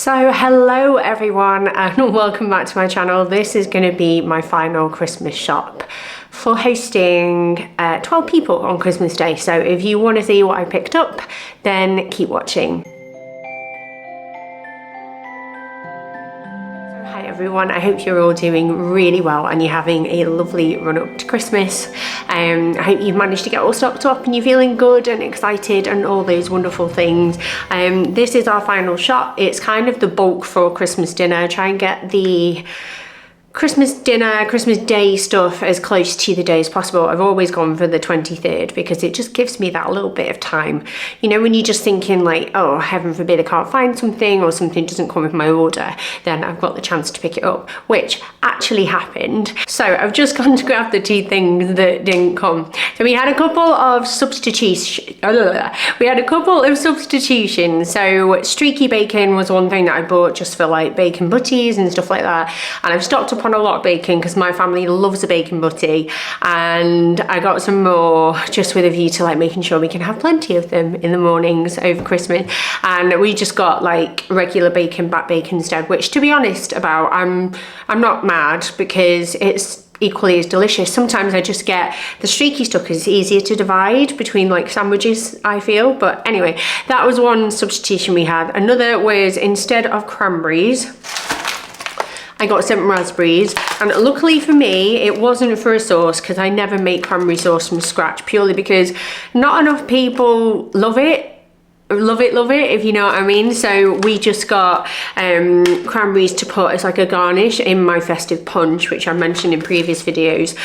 So hello everyone and welcome back to my channel. This is going to be my final Christmas shop for hosting 12 people on Christmas Day. So if you want to see what I picked up, then keep watching. Hi everyone, I hope you're all doing really well and you're having a lovely run up to Christmas. I hope you've managed to get all stocked up and you're feeling good and excited and all those wonderful things. This is our final shop. It's kind of the bulk for Christmas dinner. Try and get the Christmas dinner, Christmas Day stuff as close to the day as possible. I've always gone for the 23rd because it just gives me that little bit of time. You know, when you're just thinking like, oh, heaven forbid I can't find something or something doesn't come with my order, then I've got the chance to pick it up, which actually happened. So I've just gone to grab the two things that didn't come. So we had a couple of substitutions. So streaky bacon was one thing that I bought just for like bacon butties and stuff like that. And I've stocked up on a lot of bacon because my family loves a bacon butty, and I got some more just with a view to like making sure we can have plenty of them in the mornings over Christmas. And we just got like regular bacon, back bacon instead, which to be honest about, I'm not mad because it's equally as delicious. Sometimes I just get the streaky stuff because it's easier to divide between like sandwiches, I feel. But anyway, that was one substitution we had. Another was instead of cranberries, I got some raspberries, and luckily for me it wasn't for a sauce because I never make cranberry sauce from scratch, purely because not enough people love it, if you know what I mean. So we just got cranberries to put as like a garnish in my festive punch, which I mentioned in previous videos,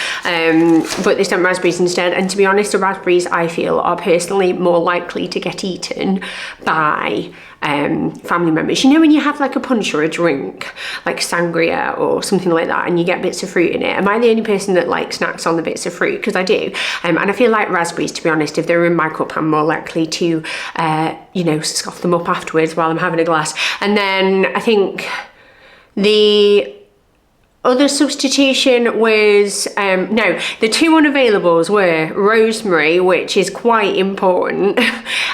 but they sent raspberries instead. And to be honest, the raspberries I feel are personally more likely to get eaten by family members. You know, when you have like a punch or a drink like sangria or something like that and you get bits of fruit in it, am I the only person that like snacks on the bits of fruit? Because I do, and I feel like raspberries, to be honest, if they're in my cup, I'm more likely to you know, scoff them up afterwards while I'm having a glass. And then I think the other substitution was, no, the two unavailables were rosemary, which is quite important,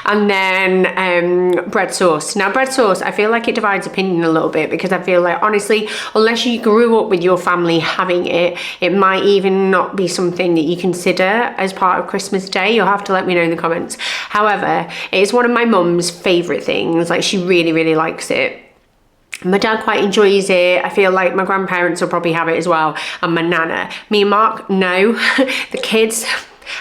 and then bread sauce. Now bread sauce, I feel like it divides opinion a little bit because I feel like honestly, unless you grew up with your family having it, it might even not be something that you consider as part of Christmas Day. You'll have to let me know in the comments. However, it is one of my mum's favourite things. Like she really, really likes it. My dad quite enjoys it. I feel like my grandparents will probably have it as well, and my nana. Me and Mark, no. The kids,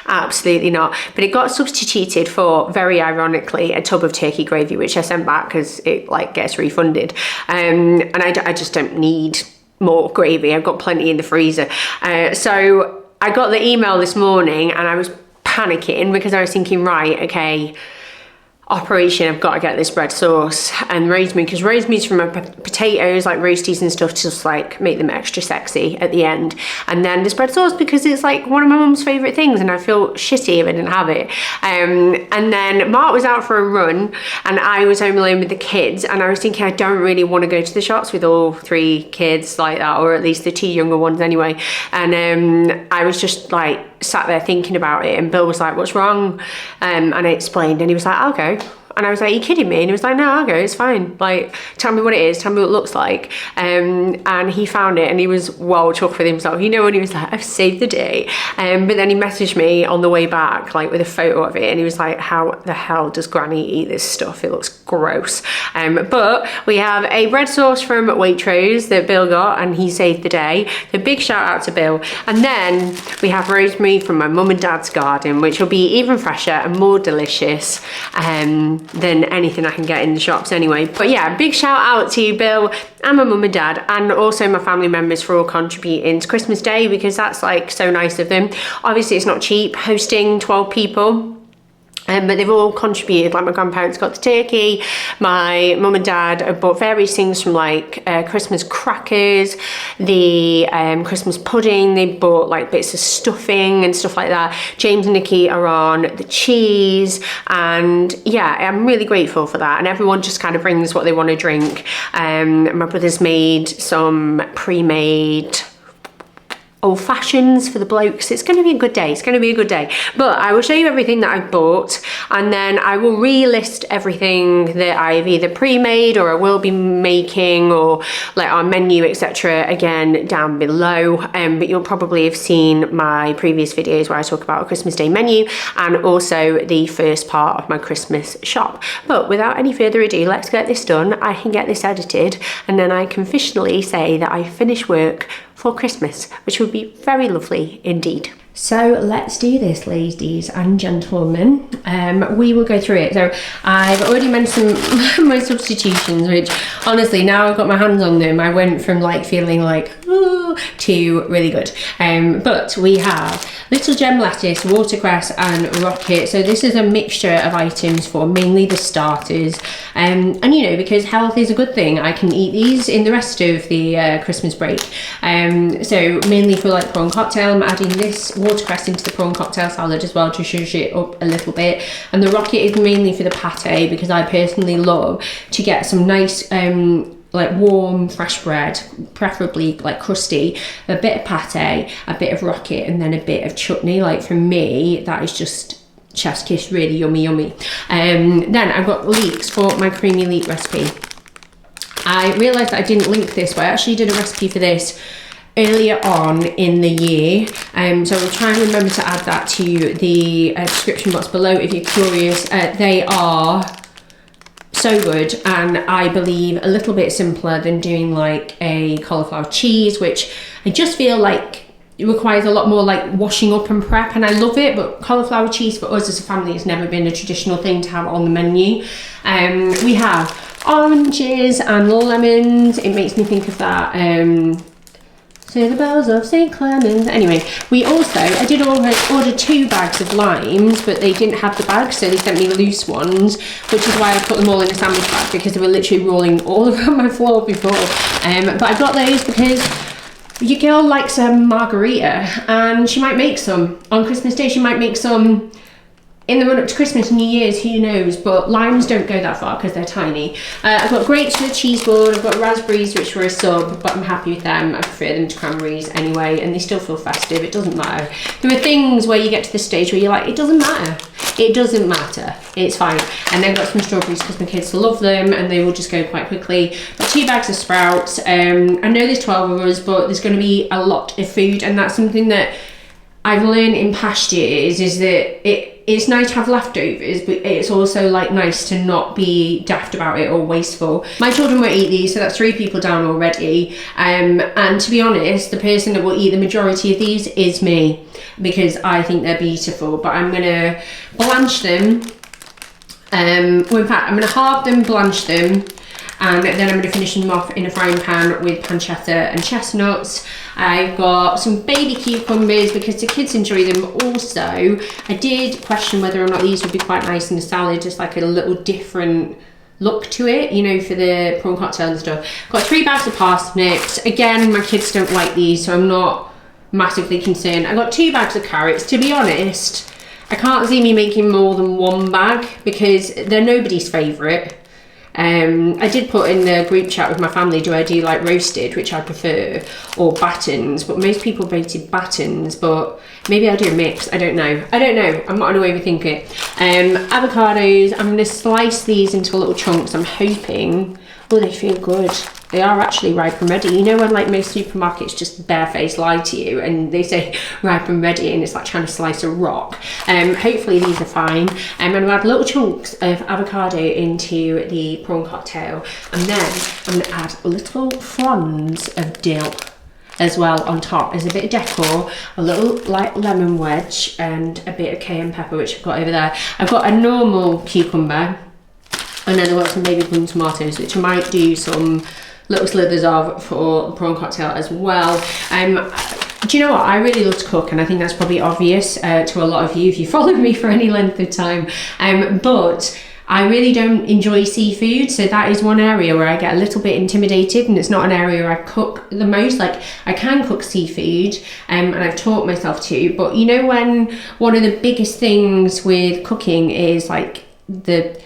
absolutely not. But it got substituted for, very ironically, a tub of turkey gravy, which I sent back because it like gets refunded. And I just don't need more gravy. I've got plenty in the freezer. So I got the email this morning and I was panicking because I was thinking, right, okay, operation, I've got to get this bread sauce and rosemary, because rosemary's from my potatoes, like roasties and stuff, to just like make them extra sexy at the end. And then this bread sauce because it's like one of my mum's favourite things and I feel shitty if I didn't have it. And then Mark was out for a run and I was home alone with the kids, and I was thinking I don't really want to go to the shops with all three kids like that, or at least the two younger ones anyway. And I was just like sat there thinking about it, and Bill was like, what's wrong? And I explained and he was like, I'll go. And I was like, are you kidding me? And he was like, no, I'll go, it's fine. Like, tell me what it is, tell me what it looks like. And he found it and he was well chuffed with himself. You know, when he was like, I've saved the day. But then he messaged me on the way back, like with a photo of it. And he was like, how the hell does Granny eat this stuff? It looks gross. But we have a bread sauce from Waitrose that Bill got and he saved the day. So big shout out to Bill. And then we have rosemary from my mum and dad's garden, which will be even fresher and more delicious than anything I can get in the shops anyway. But yeah, big shout out to Bill and my mum and dad, and also my family members for all contributing to Christmas Day, because that's like so nice of them. Obviously it's not cheap hosting 12 people. But they've all contributed. Like my grandparents got the turkey, my mum and dad have bought various things from like Christmas crackers, the Christmas pudding, they bought like bits of stuffing and stuff like that. James and Nikki are on the cheese, and yeah, I'm really grateful for that. And everyone just kind of brings what they want to drink. My brother's made some pre-made old fashions for the blokes. It's going to be a good day. It's going to be a good day. But I will show you everything that I've bought, and then I will relist everything that I've either pre-made or I will be making, or like our menu, etc. again down below. But you'll probably have seen my previous videos where I talk about a Christmas Day menu and also the first part of my Christmas shop. But without any further ado, let's get this done. I can get this edited, and then I can officially say that I finished work for Christmas, which would be very lovely indeed. So let's do this, ladies and gentlemen. We will go through it. So I've already mentioned my substitutions, which honestly, now I've got my hands on them, I went from like feeling like, ooh, to really good. But we have little gem lettuce, watercress and rocket. So this is a mixture of items for mainly the starters. And you know, because health is a good thing, I can eat these in the rest of the Christmas break. So mainly for like prawn cocktail, I'm adding this watercress into the prawn cocktail salad as well to shush it up a little bit. And the rocket is mainly for the pate, because I personally love to get some nice like warm fresh bread, preferably like crusty, a bit of pate, a bit of rocket, and then a bit of chutney. Like for me, that is just chef's kiss, really yummy. Then I've got leeks for my creamy leek recipe. I realised that I didn't link this, but I actually did a recipe for this earlier on in the year, so we'll try and remember to add that to the description box below if you're curious. They are so good, and I believe a little bit simpler than doing like a cauliflower cheese, which I just feel like it requires a lot more like washing up and prep, and I love it, but cauliflower cheese for us as a family has never been a traditional thing to have on the menu. We have oranges and lemons. It makes me think of that Say the bells of St. Clements. Anyway, we also, I did order 2 bags of limes, but they didn't have the bags, so they sent me loose ones, which is why I put them all in a sandwich bag, because they were literally rolling all around my floor before. But I got those because your girl likes a margarita, and she might make some on Christmas Day. She might make some in the run up to Christmas, New Year's, who knows, but limes don't go that far because they're tiny. I've got grapes for the cheese board, I've got raspberries, which were a sub, but I'm happy with them. I prefer them to cranberries anyway, and they still feel festive. It doesn't matter. There are things where you get to the stage where you're like, it doesn't matter. It doesn't matter. It's fine. And then got some strawberries because my kids love them, and they will just go quite quickly. Got 2 bags of sprouts. I know there's 12 of us, but there's going to be a lot of food, and that's something that I've learned in past years, is that it's nice to have leftovers, but it's also like nice to not be daft about it or wasteful. My children won't eat these, so that's 3 people down already. And to be honest, the person that will eat the majority of these is me, because I think they're beautiful. But I'm gonna blanch them. Well, in fact, I'm gonna halve them, blanch them, and then I'm going to finish them off in a frying pan with pancetta and chestnuts. I've got some baby cucumbers because the kids enjoy them also. I did question whether or not these would be quite nice in a salad, just like a little different look to it, you know, for the prawn cocktail and stuff. Got 3 bags of parsnips. Again, my kids don't like these, so I'm not massively concerned. I got 2 bags of carrots. To be honest, I can't see me making more than 1 bag because they're nobody's favourite. I did put in the group chat with my family, do I do like roasted, which I prefer, or battens, but most people voted battens, but maybe I'll do a mix. I don't know. I'm not going to overthink it. Avocados, I'm going to slice these into little chunks. I'm hoping, oh, they feel good. They are actually ripe and ready. You know when like most supermarkets just barefaced lie to you and they say ripe and ready, and it's like trying to slice a rock. Hopefully these are fine. I'm going to add little chunks of avocado into the prawn cocktail, and then I'm going to add little fronds of dill as well on top as a bit of decor, a little like lemon wedge and a bit of cayenne pepper, which I've got over there. I've got a normal cucumber, and then I've got some baby plum tomatoes, which I might do some little slithers of for the prawn cocktail as well. Do you know what? I really love to cook, and I think that's probably obvious to a lot of you if you followed me for any length of time. But I really don't enjoy seafood, so that is one area where I get a little bit intimidated, and it's not an area where I cook the most. Like, I can cook seafood, and I've taught myself to, but you know when one of the biggest things with cooking is like the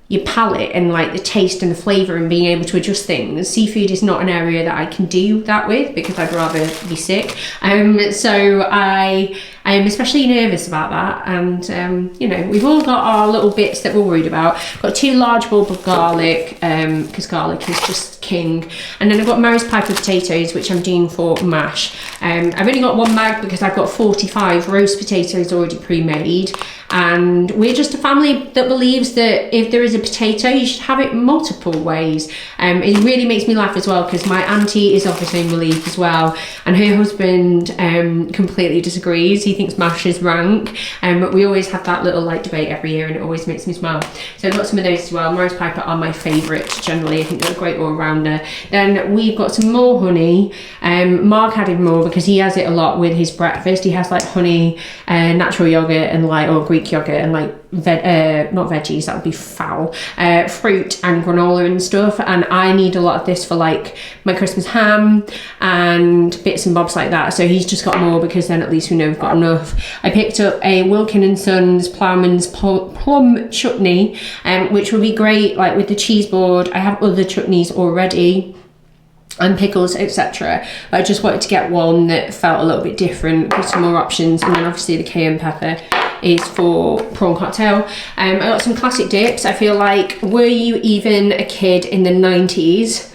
your palate and like the taste and the flavour and being able to adjust things. Seafood is not an area that I can do that with because I'd rather be sick. So I am especially nervous about that. And you know, we've all got our little bits that we're worried about. Got 2 large bulbs of garlic, because garlic is just king. And then I've got Mary's pipe of potatoes, which I'm doing for mash. I've only got 1 bag because I've got 45 roast potatoes already pre-made. And we're just a family that believes that if there is a potato, you should have it multiple ways. It really makes me laugh as well because my auntie is of the same belief as well, and her husband completely disagrees. He thinks mash is rank, but we always have that little like debate every year, and it always makes me smile. So I've got some of those as well. Mary's piper are my favourite generally. I think they're a great all-rounder. Then we've got some more honey. Mark added more because he has it a lot with his breakfast. He has like honey, natural yogurt, and like or Greek yogurt, and like not veggies, that would be foul, fruit and granola and stuff. And I need a lot of this for like my Christmas ham and bits and bobs like that. So he's just got more because then at least we know we've got enough. I picked up a Wilkin and Sons Ploughman's plum chutney, which will be great like with the cheese board. I have other chutneys already and pickles, etc. I just wanted to get one that felt a little bit different with some more options. And then obviously the cayenne pepper is for prawn cocktail. I got some classic dips. I feel like, were you even a kid in the 90s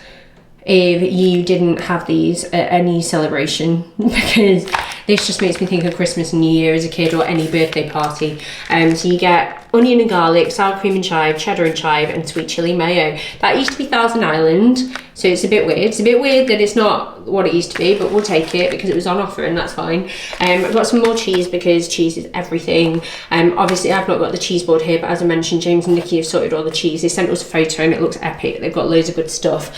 if you didn't have these at any celebration? Because this just makes me think of Christmas and New Year as a kid, or any birthday party. So you get onion and garlic, sour cream and chive, cheddar and chive, and sweet chilli mayo. That used to be Thousand Island, so it's a bit weird. It's a bit weird that it's not what it used to be, but we'll take it because it was on offer, and that's fine. I've got some more cheese because cheese is everything. Obviously I've not got the cheese board here, but as I mentioned, James and Nikki have sorted all the cheese. They sent us a photo and it looks epic. They've got loads of good stuff.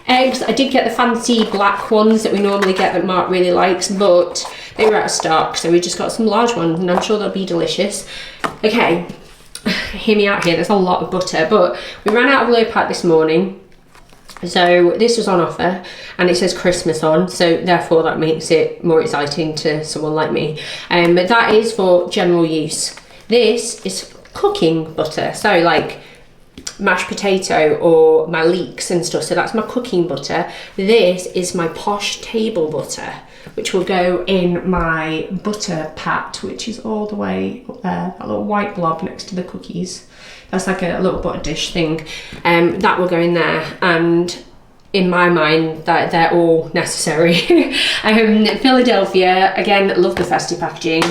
Eggs, I did get the fancy black ones that we normally get that Mark really likes, but they were out of stock, so we just got some large ones, and I'm sure they'll be delicious. Okay, hear me out here, there's a lot of butter, but we ran out of low pack this morning. So this was on offer and it says Christmas on, so therefore that makes it more exciting to someone like me. But that is for general use. This is cooking butter, so like mashed potato or my leeks and stuff, so that's my cooking butter. This is my posh table butter, which will go in my butter pat, which is all the way up there, that little white blob next to the cookies. That's like a little butter dish thing. That will go in there, and in my mind that they're all necessary. Philadelphia, again, love the festive packaging.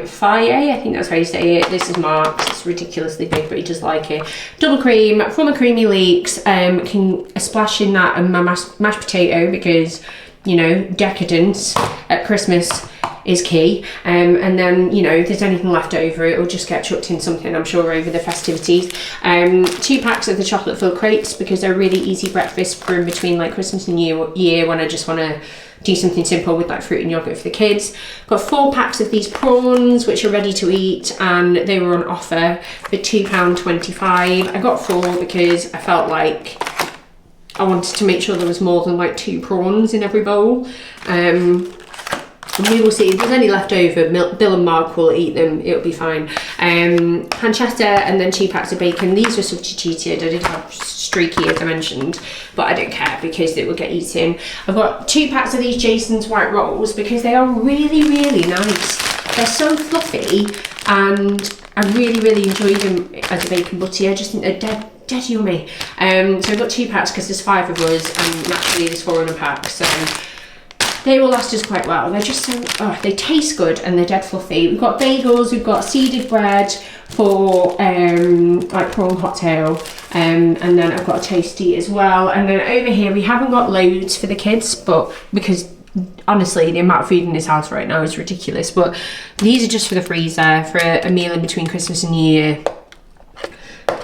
Faye, I think that's how you say it. This is Mark's, it's ridiculously big, but he does like it. Double cream from a creamy leeks. Can splash in that and my mashed potato because, you know, decadence at Christmas is key. And then, you know, if there's anything left over, it'll just get chucked in something, I'm sure, over the festivities. 2 packs of the chocolate filled crepes because they're really easy breakfast for in between like Christmas and New Year when I just want to do something simple with like fruit and yogurt for the kids. Got 4 packs of these prawns which are ready to eat, and they were on offer for £2.25. I got 4 because I felt like I wanted to make sure there was more than like 2 prawns in every bowl. And we will see if there's any left over. Bill and Mark will eat them, it'll be fine. Pancetta, and then 2 packs of bacon. These were substituted. I did have streaky, as I mentioned, but I don't care because it will get eaten. I've got 2 packs of these Jason's white rolls because they are really, really nice. They're so fluffy, and I really, really enjoy them as a bacon butty. I just think they're dead yummy. So I've got 2 packs because there's 5 of us, and naturally there's 4 in a pack, so they will last us quite well. They're just so, they taste good and they're dead fluffy. We've got bagels, we've got seeded bread for like prawn cocktail, and then I've got a toasty as well. And then over here we haven't got loads for the kids, but because honestly the amount of food in this house right now is ridiculous, but these are just for the freezer for a meal in between Christmas and New Year.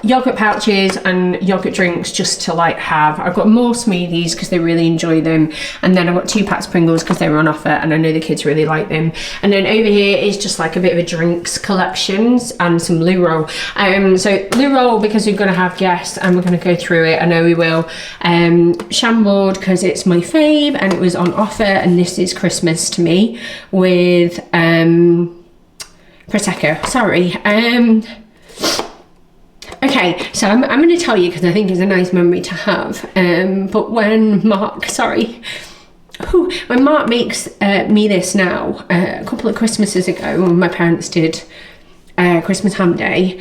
Yogurt pouches and yogurt drinks just to like have. I've got more smoothies because they really enjoy them, and then I've got 2 packs of Pringles because they were on offer and I know the kids really like them. And then over here is just like a bit of a drinks collections and some loo roll. So loo roll because we're going to have guests and we're going to go through it, I know we will. Chambord because it's my fave and it was on offer, and this is Christmas to me with Prosecco, sorry. Okay, so I'm going to tell you because I think it's a nice memory to have. But when Mark, when Mark makes me this now, a couple of Christmases ago, when my parents did Christmas ham day,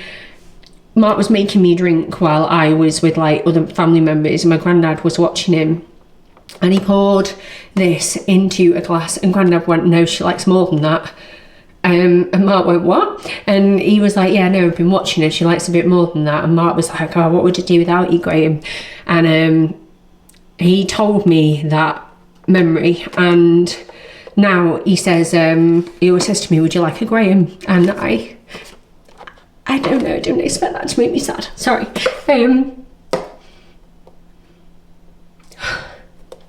Mark was making me drink while I was with like other family members, and my granddad was watching him. And he poured this into a glass, and Grandad went, no, she likes more than that. And Mark went, what? And he was like, yeah, no, I've been watching her, she likes a bit more than that. And Mark was like, oh, what would you do without you, Graham? And he told me that memory, and now he says, he always says to me, would you like a Graham? And I don't know, I didn't expect that to make me sad, sorry.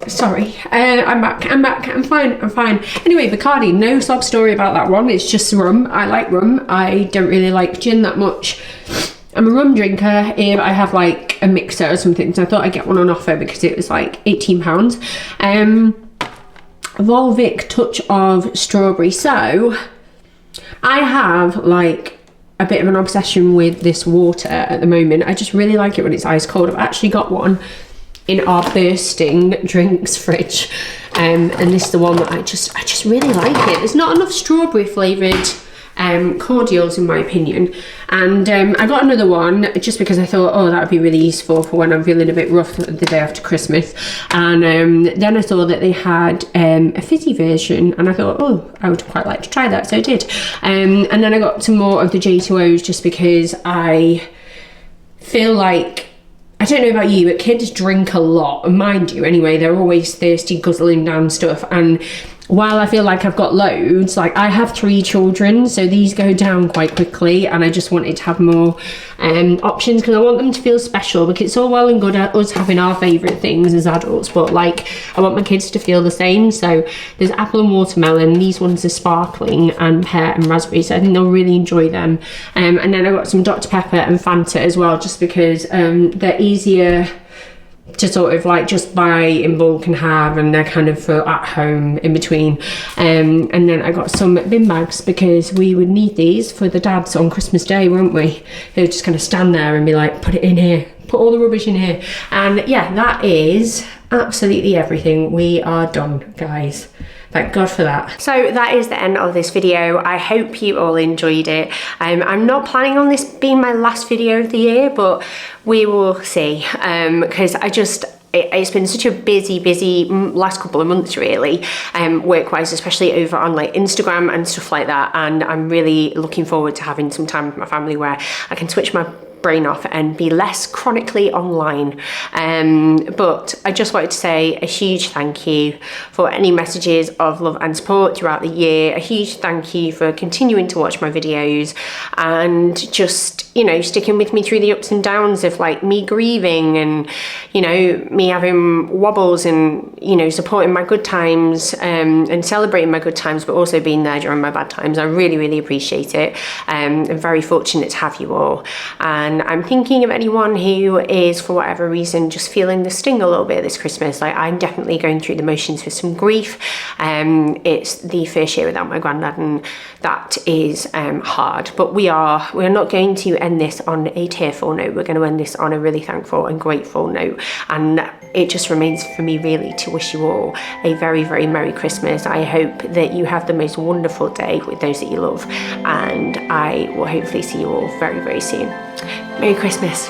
Sorry, I'm back, I'm fine. Anyway, Bacardi, no sob story about that one, it's just rum. I like rum, I don't really like gin that much. I'm a rum drinker if I have like a mixer or something, so I thought I'd get one on offer because it was like £18. Volvic touch of strawberry. So I have like a bit of an obsession with this water at the moment. I just really like it when it's ice cold. I've actually got one in our bursting drinks fridge, and this is the one that I just really like it. There's not enough strawberry flavoured cordials in my opinion, and I got another one just because I thought, oh, that would be really useful for when I'm feeling a bit rough the day after Christmas. And then I saw that they had a fizzy version, and I thought, oh, I would quite like to try that, so I did. And then I got some more of the J2Os just because I feel like, I don't know about you, but kids drink a lot, and mine do anyway. They're always thirsty, guzzling down stuff. And while I feel like I've got loads, like I have 3 children, so these go down quite quickly, and I just wanted to have more options because I want them to feel special, because it's all well and good at us having our favourite things as adults, but like I want my kids to feel the same. So there's apple and watermelon, these ones are sparkling, and pear and raspberry, so I think they'll really enjoy them. And then I got some Dr. Pepper and Fanta as well, just because they're easier to sort of like just buy in bulk and have, and they're kind of for at home in between. And then I got some bin bags because we would need these for the dads on Christmas Day, won't we? They would just kind of stand there and be like, put it in here, put all the rubbish in here. And yeah, that is absolutely everything. We are done, guys. Thank God for that. So that is the end of this video. I hope you all enjoyed it. I'm not planning on this being my last video of the year, but we will see, because it's been such a busy last couple of months really, work-wise, especially over on like Instagram and stuff like that, and I'm really looking forward to having some time with my family where I can switch my brain off and be less chronically online. But I just wanted to say a huge thank you for any messages of love and support throughout the year. A huge thank you for continuing to watch my videos and just, you know, sticking with me through the ups and downs of like me grieving and, you know, me having wobbles, and, you know, supporting my good times and celebrating my good times, but also being there during my bad times. I really appreciate it. I'm very fortunate to have you all. And I'm thinking of anyone who is, for whatever reason, just feeling the sting a little bit this Christmas. Like, I'm definitely going through the motions with some grief. It's the first year without my granddad, and that is hard. But we're not going to end this on a tearful note. We're going to end this on a really thankful and grateful note. And it just remains for me really to wish you all a very Merry Christmas. I hope that you have the most wonderful day with those that you love, and I will hopefully see you all very soon. Merry Christmas.